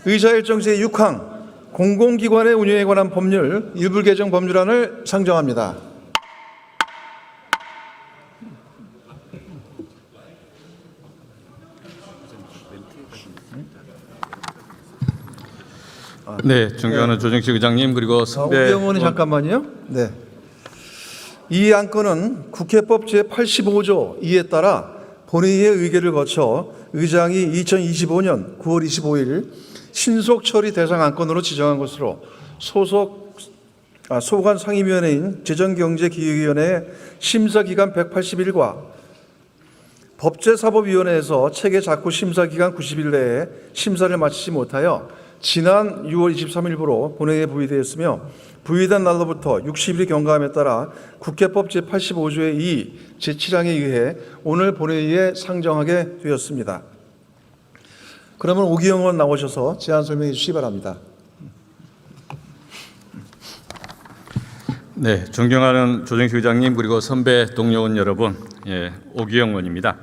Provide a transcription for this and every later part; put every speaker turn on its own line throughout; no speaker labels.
의사일정 제6항 공공기관의 운영에 관한 법률 일부 개정 법률안을 상정합니다.
네, 존경하는 조정식 의장님 그리고 선배
오기영 의원님 잠깐만요. 네. 이 안건은 국회법 제85조 2에 따라 본회의의 의결을 거쳐 의장이 2025년 9월 25일 신속 처리 대상 안건으로 지정한 것으로 소관 상임위원회인 재정경제기획위원회의 심사기간 180일과 법제사법위원회에서 체계 작구 심사기간 90일 내에 심사를 마치지 못하여 지난 6월 23일부로 본회의에 부의되었으며 부의된 날로부터 60일이 경과함에 따라 국회법 제85조의 2 제7항에 의해 오늘 본회의에 상정하게 되었습니다. 그러면 오기영 의원 나오셔서 제안 설명해 주시기 바랍니다.
네, 존경하는 조정식 의장님 그리고 선배 동료 의원 여러분, 오기영 의원입니다.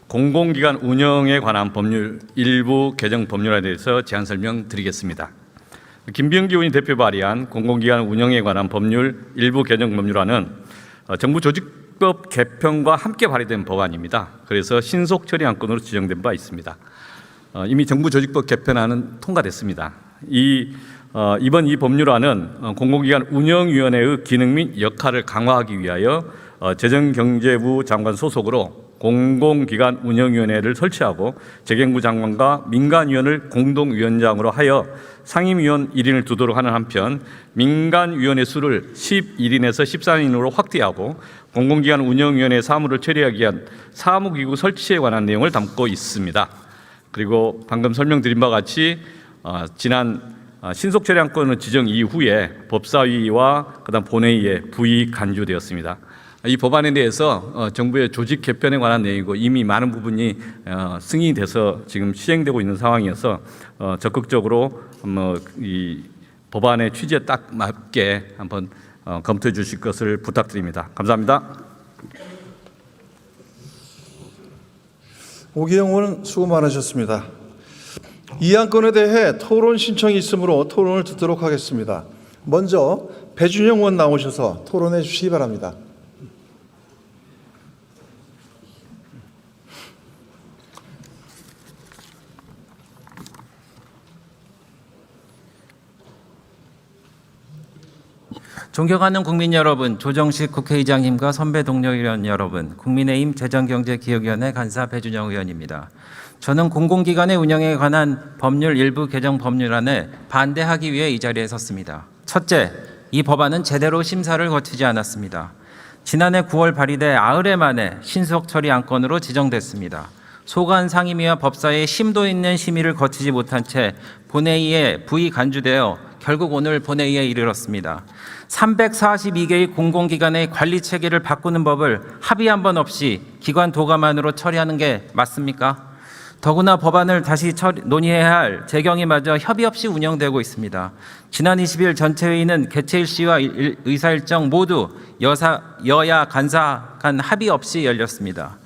공공기관 운영에 관한 법률 일부 개정 법률에 대해서 제안 설명드리겠습니다. 김병기 의원이 대표 발의한 공공기관 운영에 관한 법률 일부 개정 법률안은 정부 조직법 개편과 함께 발의된 법안입니다. 그래서 신속 처리 안건으로 지정된 바 있습니다. 이미 정부 조직법 개편안은 통과됐습니다. 이번 이 법률안은 공공기관 운영위원회의 기능 및 역할을 강화하기 위하여 재정경제부 장관 소속으로 공공기관 운영위원회를 설치하고 재경부 장관과 민간위원을 공동위원장으로 하여 상임위원 1인을 두도록 하는 한편 민간위원회 수를 11인에서 13인으로 확대하고 공공기관 운영위원회 사무를 처리하기 위한 사무기구 설치에 관한 내용을 담고 있습니다. 그리고 방금 설명드린 바와 같이 지난 신속처리 안건을 지정 이후에 법사위와 그다음 본회의에 부의 간주되었습니다. 이 법안에 대해서 정부의 조직 개편에 관한 내용이고 이미 많은 부분이 승인이 돼서 지금 시행되고 있는 상황이어서 적극적으로 이 법안의 취지에 딱 맞게 한번 검토해 주실 것을 부탁드립니다. 감사합니다.
오기영 의원 수고 많으셨습니다. 이 안건에 대해 토론 신청이 있으므로 토론을 듣도록 하겠습니다. 먼저 배준영 의원 나오셔서 토론해 주시기 바랍니다.
존경하는 국민 여러분, 조정식 국회의장님과 선배 동료 의원 여러분, 국민의힘 재정경제기획위원회 간사 배준영 의원입니다. 저는 공공기관의 운영에 관한 법률 일부 개정 법률안에 반대하기 위해 이 자리에 섰습니다. 첫째, 이 법안은 제대로 심사를 거치지 않았습니다. 지난해 9월 발의돼 나흘 만에 신속 처리 안건으로 지정됐습니다. 소관 상임위와 법사위의 심도 있는 심의를 거치지 못한 채 본회의에 부의 간주되어 결국 오늘 본회의에 이르렀습니다. 342개의 공공기관의 관리 체계를 바꾸는 법을 합의 한 번 없이 기관 도감안으로 처리하는 게 맞습니까? 더구나 법안을 다시 논의해야 할 재경이마저 협의 없이 운영되고 있습니다. 지난 20일 전체회의는 개최 일시와 의사일정 모두 여야 간사 간 합의 없이 열렸습니다.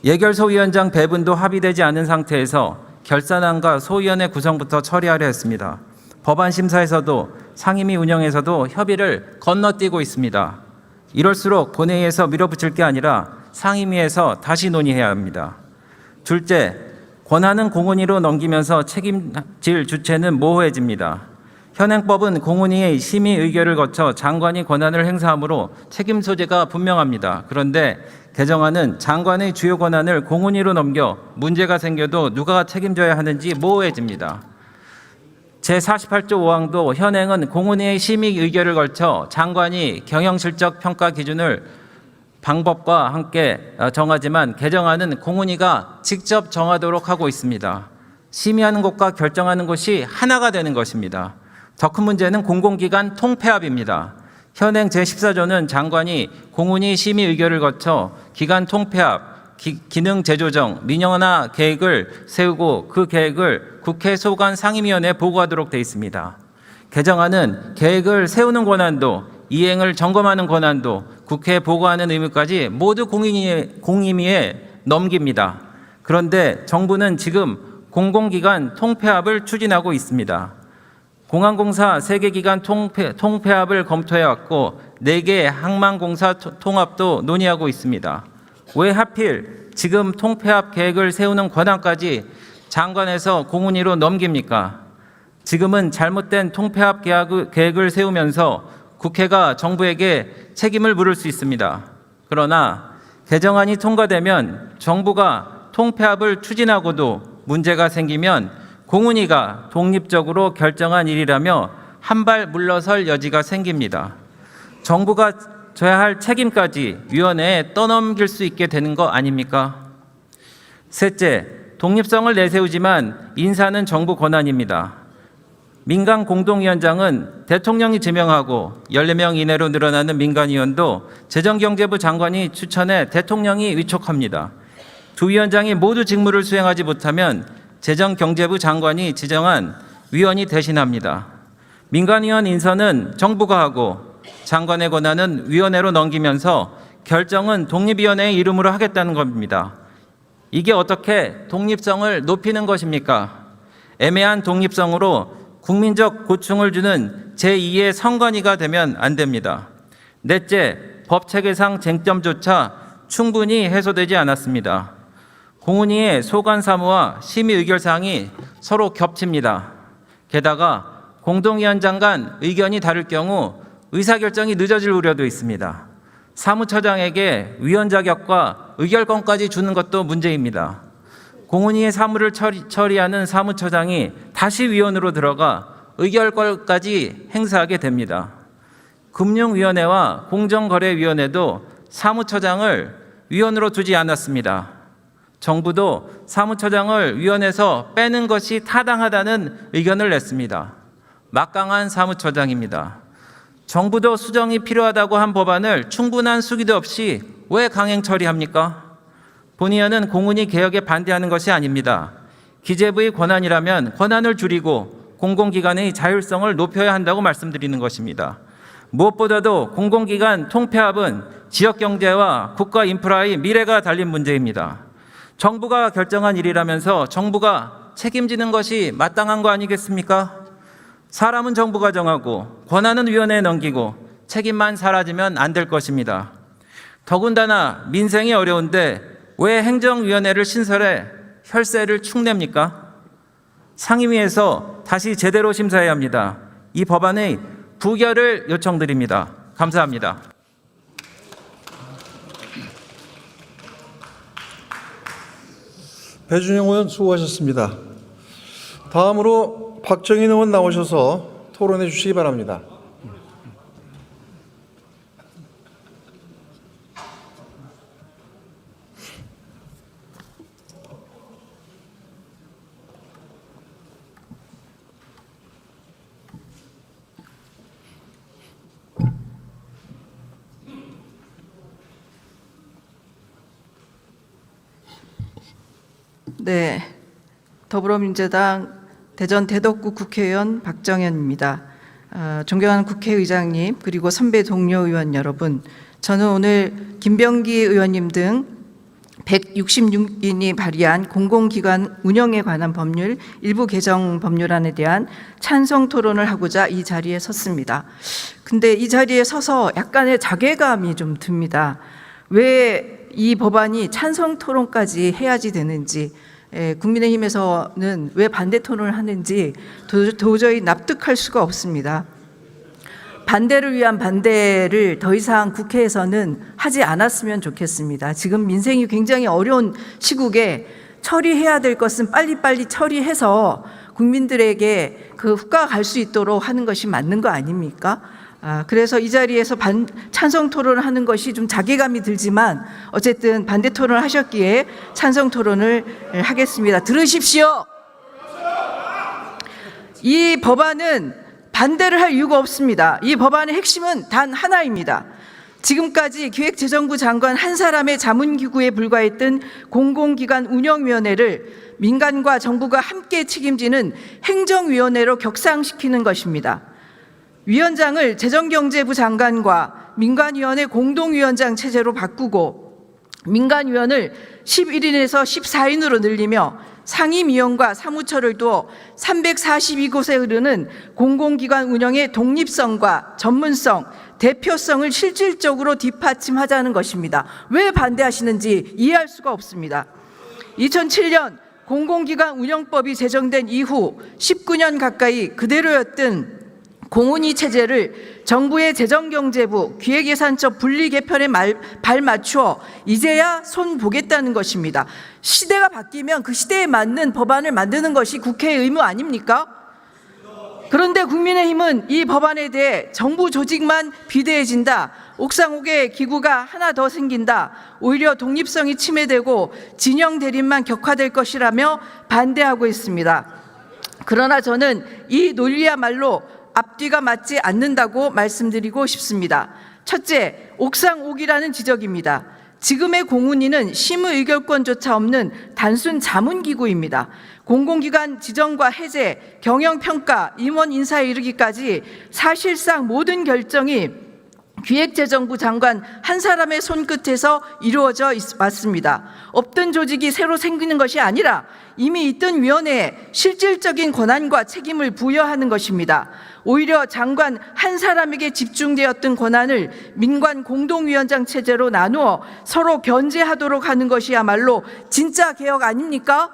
예결소위원장 배분도 합의되지 않은 상태에서 결산안과 소위원회 구성부터 처리하려 했습니다. 법안 심사에서도 상임위 운영에서도 협의를 건너뛰고 있습니다. 이럴수록 본회의에서 밀어붙일 게 아니라 상임위에서 다시 논의해야 합니다. 둘째, 권한은 공훈위로 넘기면서 책임질 주체는 모호해집니다. 현행법은 공훈위의 심의 의결을 거쳐 장관이 권한을 행사하므로 책임 소재가 분명합니다. 그런데 개정안은 장관의 주요 권한을 공훈위로 넘겨 문제가 생겨도 누가 책임져야 하는지 모호해집니다. 제48조 5항도 현행은 공훈위의 심의 의결을 걸쳐 장관이 경영실적 평가 기준을 방법과 함께 정하지만 개정안은 공훈위가 직접 정하도록 하고 있습니다. 심의하는 것과 결정하는 것이 하나가 되는 것입니다. 더 큰 문제는 공공기관 통폐합입니다. 현행 제14조는 장관이 공훈위 심의 의결을 거쳐 기관 통폐합, 기능 재조정, 민영화 계획을 세우고 그 계획을 국회 소관 상임위원회에 보고하도록 되어 있습니다. 개정안은 계획을 세우는 권한도 이행을 점검하는 권한도 국회에 보고하는 의무까지 모두 공임위에 넘깁니다. 그런데 정부는 지금 공공기관 통폐합을 추진하고 있습니다. 공항공사 3개 기관 통폐합을 검토해왔고 4개 항만공사 통합도 논의하고 있습니다. 왜 하필 지금 통폐합 계획을 세우는 권한까지 장관에서 공훈위로 넘깁니까? 지금은 잘못된 통폐합 계획을 세우면서 국회가 정부에게 책임을 물을 수 있습니다. 그러나 개정안이 통과되면 정부가 통폐합을 추진하고도 문제가 생기면 공훈위가 독립적으로 결정한 일이라며 한 발 물러설 여지가 생깁니다. 정부가 져야 할 책임까지 위원회에 떠넘길 수 있게 되는 거 아닙니까? 셋째, 독립성을 내세우지만 인사는 정부 권한입니다. 민간 공동위원장은 대통령이 지명하고 14명 이내로 늘어나는 민간위원도 재정경제부 장관이 추천해 대통령이 위촉합니다. 두 위원장이 모두 직무를 수행하지 못하면 재정경제부 장관이 지정한 위원이 대신합니다. 민간위원 인선은 정부가 하고 장관의 권한은 위원회로 넘기면서 결정은 독립위원회의 이름으로 하겠다는 겁니다. 이게 어떻게 독립성을 높이는 것입니까? 애매한 독립성으로 국민적 고충을 주는 제2의 선관위가 되면 안 됩니다. 넷째, 법체계상 쟁점조차 충분히 해소되지 않았습니다. 공훈위의 소관 사무와 심의 의결사항이 서로 겹칩니다. 게다가 공동위원장 간 의견이 다를 경우 의사결정이 늦어질 우려도 있습니다. 사무처장에게 위원 자격과 의결권까지 주는 것도 문제입니다. 공훈위의 사무를 처리하는 사무처장이 다시 위원으로 들어가 의결권까지 행사하게 됩니다. 금융위원회와 공정거래위원회도 사무처장을 위원으로 두지 않았습니다. 정부도 사무처장을 위원회에서 빼는 것이 타당하다는 의견을 냈습니다. 막강한 사무처장입니다. 정부도 수정이 필요하다고 한 법안을 충분한 수기도 없이 왜 강행 처리합니까? 본의원은 공훈위 개혁에 반대하는 것이 아닙니다. 기재부의 권한이라면 권한을 줄이고 공공기관의 자율성을 높여야 한다고 말씀드리는 것입니다. 무엇보다도 공공기관 통폐합은 지역경제와 국가 인프라의 미래가 달린 문제입니다. 정부가 결정한 일이라면서 정부가 책임지는 것이 마땅한 거 아니겠습니까? 사람은 정부가 정하고 권한은 위원회에 넘기고 책임만 사라지면 안 될 것입니다. 더군다나 민생이 어려운데 왜 행정위원회를 신설해 혈세를 축냅니까? 상임위에서 다시 제대로 심사해야 합니다. 이 법안의 부결을 요청드립니다. 감사합니다.
배준영 의원 수고하셨습니다. 다음으로 박정인 의원 나오셔서 토론해 주시기 바랍니다.
네, 더불어민주당 대전 대덕구 국회의원 박정현입니다. 존경하는 국회의장님 그리고 선배 동료 의원 여러분, 저는 오늘 김병기 의원님 등 166인이 발의한 공공기관 운영에 관한 법률 일부 개정 법률안에 대한 찬성 토론을 하고자 이 자리에 섰습니다. 근데 이 자리에 서서 약간의 자괴감이 좀 듭니다. 왜 이 법안이 찬성 토론까지 해야지 되는지, 국민의힘에서는 왜 반대 토론을 하는지 도저히 납득할 수가 없습니다. 반대를 위한 반대를 더 이상 국회에서는 하지 않았으면 좋겠습니다. 지금 민생이 굉장히 어려운 시국에 처리해야 될 것은 빨리빨리 처리해서 국민들에게 그 후과가 갈 수 있도록 하는 것이 맞는 거 아닙니까? 그래서 이 자리에서 찬성 토론을 하는 것이 좀 자괴감이 들지만 어쨌든 반대 토론을 하셨기에 찬성 토론을 하겠습니다. 들으십시오. 이 법안은 반대를 할 이유가 없습니다. 이 법안의 핵심은 단 하나입니다. 지금까지 기획재정부 장관 한 사람의 자문기구에 불과했던 공공기관 운영위원회를 민간과 정부가 함께 책임지는 행정위원회로 격상시키는 것입니다. 위원장을 재정경제부 장관과 민간위원회 공동위원장 체제로 바꾸고 민간위원을 11인에서 14인으로 늘리며 상임위원과 사무처를 두어 342곳에 흐르는 공공기관 운영의 독립성과 전문성, 대표성을 실질적으로 뒷받침하자는 것입니다. 왜 반대하시는지 이해할 수가 없습니다. 2007년 공공기관 운영법이 제정된 이후 19년 가까이 그대로였던 공운위 체제를 정부의 재정경제부 기획예산처 분리 개편에 발맞추어 이제야 손 보겠다는 것입니다. 시대가 바뀌면 그 시대에 맞는 법안을 만드는 것이 국회의 의무 아닙니까? 그런데 국민의힘은 이 법안에 대해 정부 조직만 비대해진다, 옥상옥에 기구가 하나 더 생긴다, 오히려 독립성이 침해되고 진영 대립만 격화될 것이라며 반대하고 있습니다. 그러나 저는 이 논리야말로 앞뒤가 맞지 않는다고 말씀드리고 싶습니다. 첫째, 옥상옥이라는 지적입니다. 지금의 공운위는 심의의결권조차 없는 단순 자문기구입니다. 공공기관 지정과 해제, 경영평가, 임원 인사에 이르기까지 사실상 모든 결정이 기획재정부 장관 한 사람의 손끝에서 이루어져 왔습니다. 없던 조직이 새로 생기는 것이 아니라 이미 있던 위원회에 실질적인 권한과 책임을 부여하는 것입니다. 오히려 장관 한 사람에게 집중되었던 권한을 민관 공동위원장 체제로 나누어 서로 견제하도록 하는 것이야말로 진짜 개혁 아닙니까?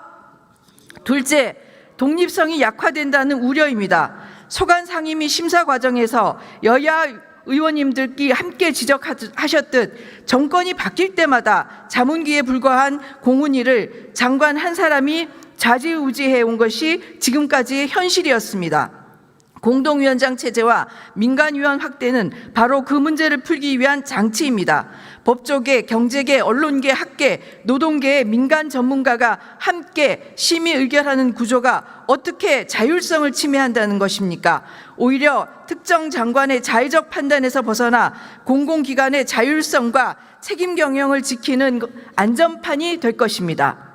둘째, 독립성이 약화된다는 우려입니다. 소관 상임위 심사 과정에서 여야 의원님들끼리 함께 지적하셨듯 정권이 바뀔 때마다 자문기에 불과한 공운위를 장관 한 사람이 좌지우지해 온 것이 지금까지의 현실이었습니다. 공동위원장 체제와 민간위원 확대는 바로 그 문제를 풀기 위한 장치입니다. 법조계, 경제계, 언론계, 학계, 노동계의 민간 전문가가 함께 심의 의결하는 구조가 어떻게 자율성을 침해한다는 것입니까? 오히려 특정 장관의 자의적 판단에서 벗어나 공공기관의 자율성과 책임 경영을 지키는 안전판이 될 것입니다.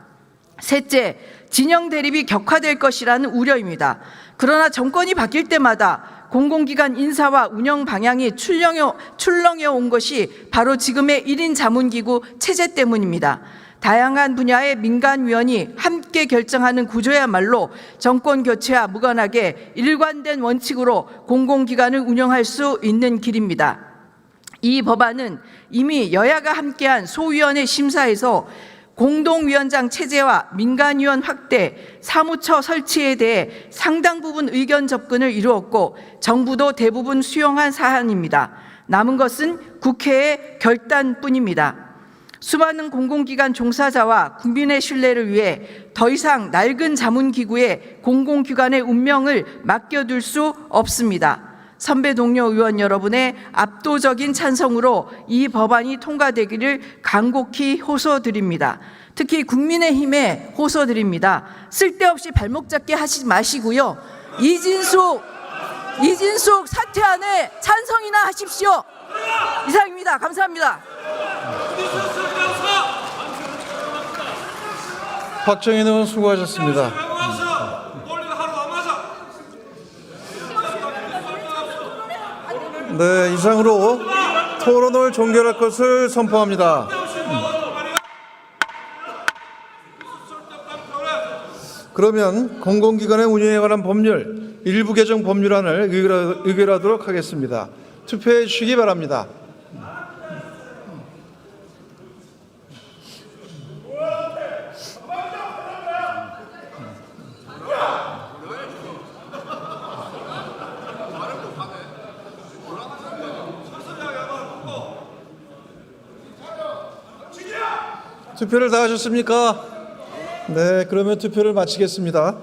셋째, 진영 대립이 격화될 것이라는 우려입니다. 그러나 정권이 바뀔 때마다 공공기관 인사와 운영 방향이 출렁여 온 것이 바로 지금의 1인 자문기구 체제 때문입니다. 다양한 분야의 민간위원이 함께 결정하는 구조야말로 정권 교체와 무관하게 일관된 원칙으로 공공기관을 운영할 수 있는 길입니다. 이 법안은 이미 여야가 함께한 소위원회 심사에서 공동위원장 체제와 민간위원 확대, 사무처 설치에 대해 상당 부분 의견 접근을 이루었고 정부도 대부분 수용한 사안입니다. 남은 것은 국회의 결단뿐입니다. 수많은 공공기관 종사자와 국민의 신뢰를 위해 더 이상 낡은 자문기구에 공공기관의 운명을 맡겨둘 수 없습니다. 선배 동료 의원 여러분의 압도적인 찬성으로 이 법안이 통과되기를 간곡히 호소드립니다. 특히 국민의힘에 호소드립니다. 쓸데없이 발목 잡게 하지 마시고요. 이진숙 사퇴안에 찬성이나 하십시오. 이상입니다. 감사합니다.
박정희 의원 수고하셨습니다. 네, 이상으로 토론을 종결할 것을 선포합니다. 그러면 공공기관의 운영에 관한 법률 일부 개정 법률안을 의결하도록 하겠습니다. 투표해 주시기 바랍니다. 투표를 다 하셨습니까? 네, 그러면 투표를 마치겠습니다.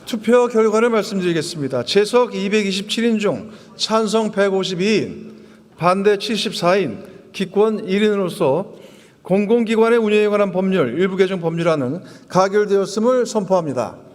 투표 결과를 말씀드리겠습니다. 재석 227인 중 찬성 152인, 반대 74인, 기권 1인으로서 공공기관의 운영에 관한 법률 일부 개정 법률안은 가결되었음을 선포합니다.